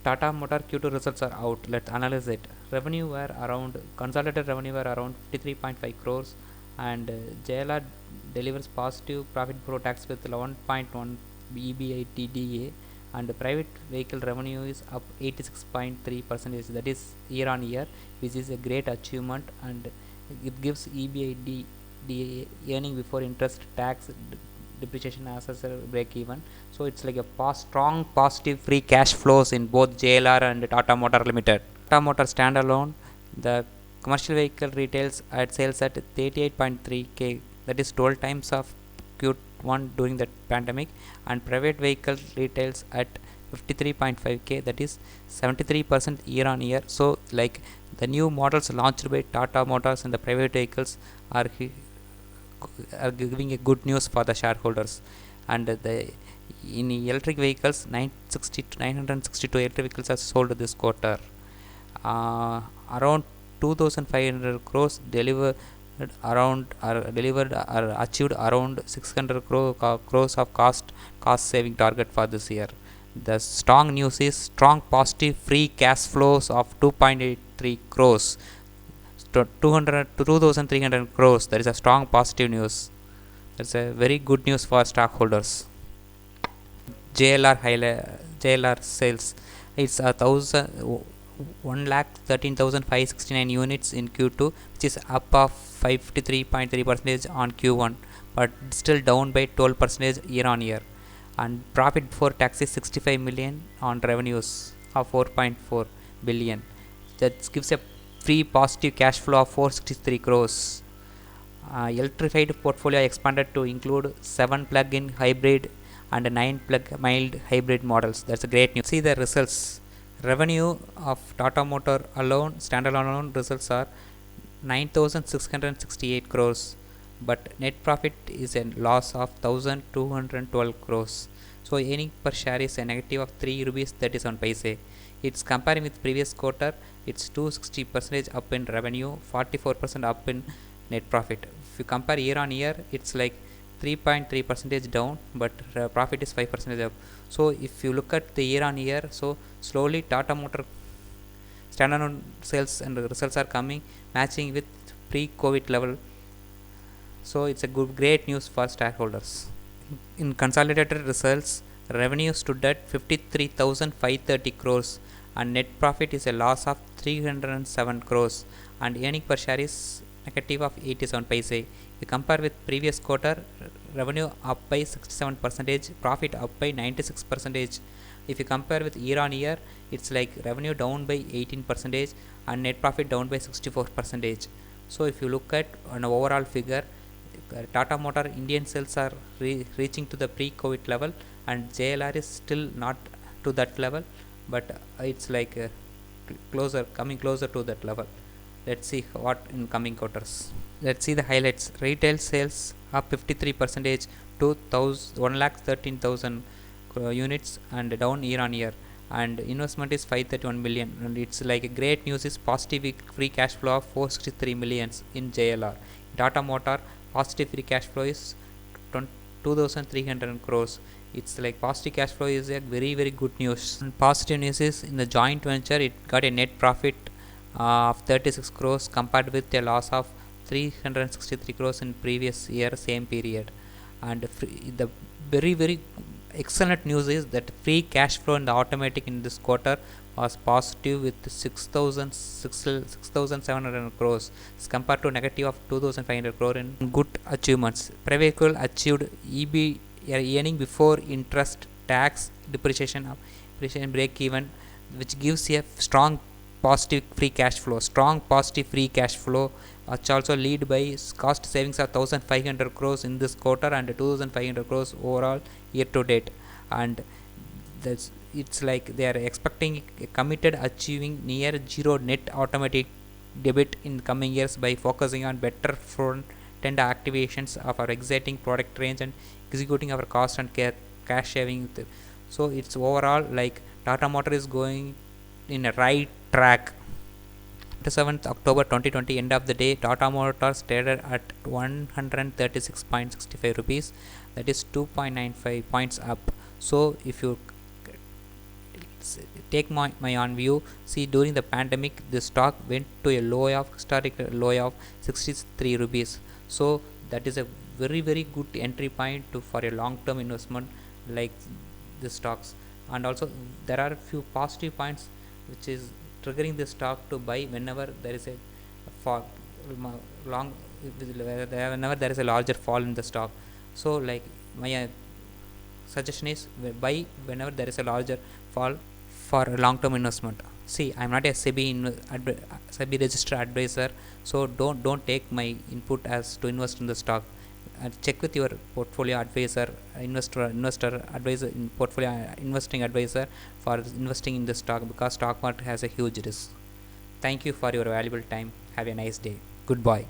Tata Motor Q2 results are out. Let's analyze it. Consolidated revenue were around 53.5 crores, and JLR delivers positive profit before tax with 11.1 EBITDA, and the private vehicle revenue is up 86.3%, that is year on year, which is a great achievement, and it gives EBITDA earning before interest, tax, depreciation as a break even. So it's like a strong positive free cash flows in both JLR and Tata Motor Limited. Tata Motor standalone, the commercial vehicle retails at sales at 38.3k, that is 12 times of Q1 during the pandemic, and private vehicle retails at 53.5k, that is 73% year on year. So like the new models launched by Tata Motors and the private vehicles are giving a good news for the shareholders. And the in electric vehicles, 962 electric vehicles are sold this quarter. Around 2500 crores delivered or achieved around 600 crores of cost saving target for this year. The strong news is strong positive free cash flows of 2.83 crores to 2300 crores. That is a strong positive news. That's a very good news for stockholders. JLR sales, it's a thousand 1,13,569 units in Q2, which is up of 53.3% on Q1, but still down by 12% year on year. And profit before tax is 65 million on revenues of 4.4 billion. That gives a free positive cash flow of 463 crores. Electrified portfolio expanded to include 7 plug-in hybrid and 9 mild hybrid models. That's a great news. See the results. Revenue of Tata Motor alone, standalone results are 9,668 crores, but net profit is a loss of 1,212 crores. So earning per share is a negative of 3 rupees 37 paise. It's comparing with previous quarter, it's 260% up in revenue, 44% up in net profit. If you compare year on year, it's like 3.3% down, but profit is 5% up. So if you look at the year on year, so slowly Tata Motor standalone sales and results are coming matching with pre-COVID level. So it's a great news for shareholders. In consolidated results, revenue stood at 53,530 crores, and net profit is a loss of 307 crores, and earning per share is negative of 87 paise. If you compare with previous quarter, revenue up by 67%, profit up by 96%. If you compare with year on year, it's like revenue down by 18% and net profit down by 64%. So if you look at an overall figure, Tata Motor Indian sales are reaching to the pre-COVID level, and JLR is still not to that level, but it's like coming closer to that level. Let's see what in coming quarters. Let's see the highlights. Retail sales up 53% to 1,13,000 units and down year on year, and investment is 531 million, and it's like a great news is positive free cash flow of 463 millions in JLR. Tata Motor positive free cash flow is 2,300 crores. It's like positive cash flow is a very good news. And positive news is in the joint venture, it got a net profit of 36 crores compared with a loss of 363 crores in previous year same period. And the very excellent news is that free cash flow in the automatic in this quarter was positive with 6,700 crores compared to negative of 2,500 crore in good achievements. Private vehicle achieved EB earning before interest, tax, depreciation break even, which gives a strong positive free cash flow. Which also lead by cost savings of 1,500 crores in this quarter and 2,500 crores overall year to date. And it's like they are expecting committed achieving near zero net automatic debit in coming years by focusing on better front end activations of our existing product range and executing our cost and cash saving. So it's overall like Tata Motor is going in a right track. 27th October 2020, end of the day, Tata Motors traded at 136.65 rupees, that is 2.95 points up. So if you take my own view. See, during the pandemic the stock went to a low of historical low of 63 rupees. So that is a very very good entry point to for a long term investment like the stocks. And also there are few positive points which is triggering the stock to buy whenever there is a fall long whenever there is a larger fall in the stock. So like my suggestion is buy whenever there is a larger fall for a long term investment. See, I'm not a SEBI registered advisor, so don't take my input as to invest in the stock. Check with your portfolio advisor, investor advisor, in portfolio investing advisor for investing in the stock, because stock market has a huge risk. Thank you for your valuable time. Have a nice day. Goodbye.